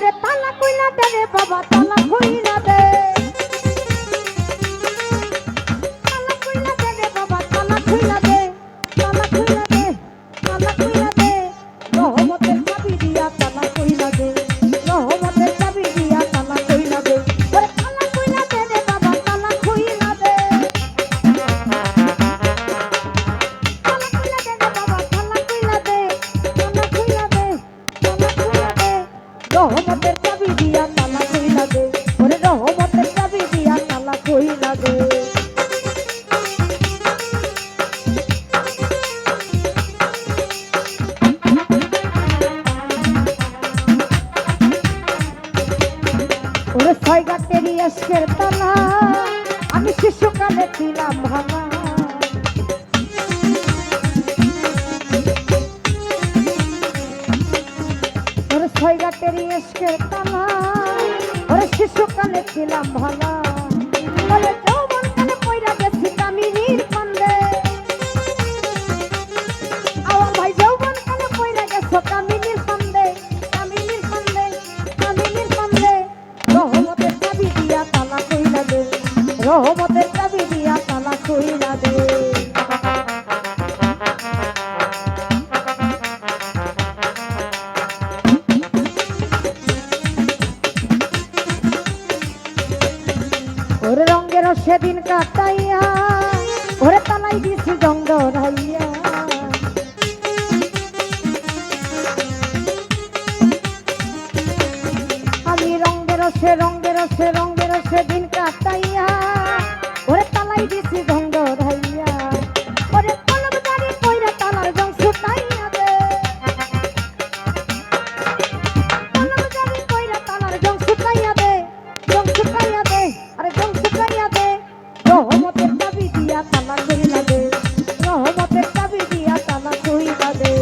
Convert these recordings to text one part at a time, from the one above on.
ওরে তালা কইলা দে রে বাবা তালা কইলা দে তালা কইলা দে রে বাবা তালা কইলা দে তালা কইলা দে তালা কইলা দে রহমতের চাবি দিয়া তালা কইলা দে রহমতের চাবি দিয়া তালা কইলা দে ওরে তালা কইলা দে রে বাবা তালা কইলা দে তালা কইলা দে রে বাবা তালা কইলা দে তালা কইলা দে তালা কইলা দে রহমতের চাবি দিয়া তালা কইলা দে ওরে রহমতের চাবি দিয়া তালা কইলা দে ওরে ছয় গাটেরই আজকের তালা আমি শিশুকালে ছিলাম ভাঙা ওরে ছয় গাটেরই আজকের তালা ওরে শিশুকালে ছিলাম ভাঙা বলে যৌবন কালে পয়রা গেছি কামিনীর ফান্দে আমার ভাই যৌবন কালে পয়রা গেছো কামিনীর ফান্দে কামিনীর ফান্দে কামিনীর ফান্দে রহমতের চাবি দিয়া তালা কইলা দে রহমতের চাবি দিয়া তালা কইলা দে ওরে রঙের সেদিন কাটাইয়া ওরে তালাই দিছি জঙ্গ রাইয়া আমি রঙের সেদিন কাটাইয়া ওরে তালাই দিছি জঙ্গ রাইয়া ওরে কলম দাঁড়ি কইরা তালার জং ছুটাইয়া দে কলম দাঁড়ি কইরা তালার জং ছুটাইয়া দে জং ছুটাইয়া দে আরে জং ছুটাইয়া দে রহমতের চাবি দিয়া তালা কইলা দে রহমতের চাবি দিয়া তালা কইলা দে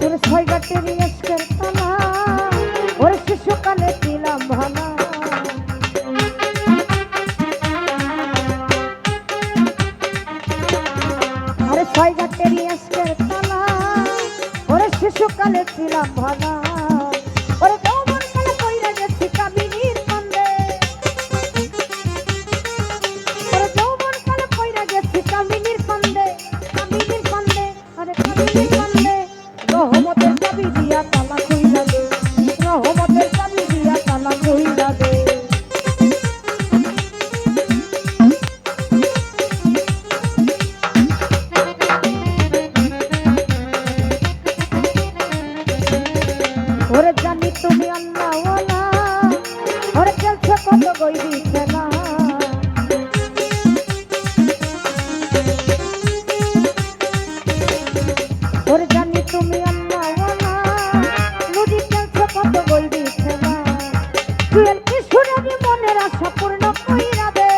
ওরে ছয় গাটেরই আজকের তালা ওরে শিশুকালে ছিলাম ভাঙা আরে ছয় গাটেরই আজকের তালা ওরে শিশুকালে ছিলাম ভাঙা ওরে যৌবন কালে পয়রা গেছি কামিনীর ফান্দে ওরে যৌবন কালে পয়রা গেছি কামিনীর ফান্দে কামিনীর ফান্দে আরে কামিনীর ফান্দে রহমতের চাবি দিয়া তালা কইলা দে রহমতের চাবি দিয়া তালা কইলা দে ওরে জানি তুমি আল্লাহওয়ালা ওরে খেলছে কত গইবি খেলা ওরে জানি তুমি আল্লাহওয়ালা নদী খেলছে কত গইবি খেলা তুই কিশোরী মনের আশা পূর্ণ কইরা দে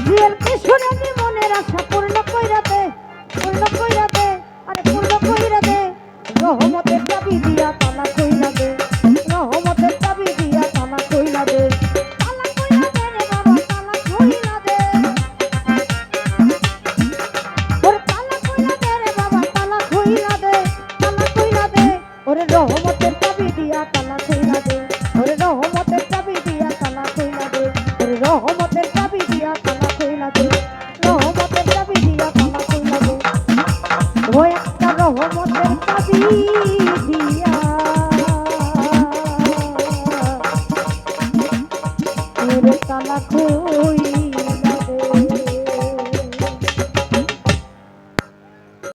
তুই কিশোরী মনের আশা পূর্ণ কইরা দে পূর্ণ কইরা দে আরে পূর্ণ কইরা দে রহমতের চাবি দিয়া তালা কইলা দে রহমতের চাবি দিয়া তালা কইলা দে তালা কইলা দে রে বাবা তালা কইলা দে ওরে তালা কইলা দে রে বাবা তালা কইলা দে তালা কইলা দে ওরে রহমতের চাবি দিয়া তালা কইলা দে ওরে রহমতের চাবি দিয়া তালা কইলা দে ওরে রহমতের চাবি দিয়া তালা কইলা দে রহমতের চাবি দিয়া তালা কইলা দে ও একটা রহমতের চাবি দিয়া ওরে তালা কইলা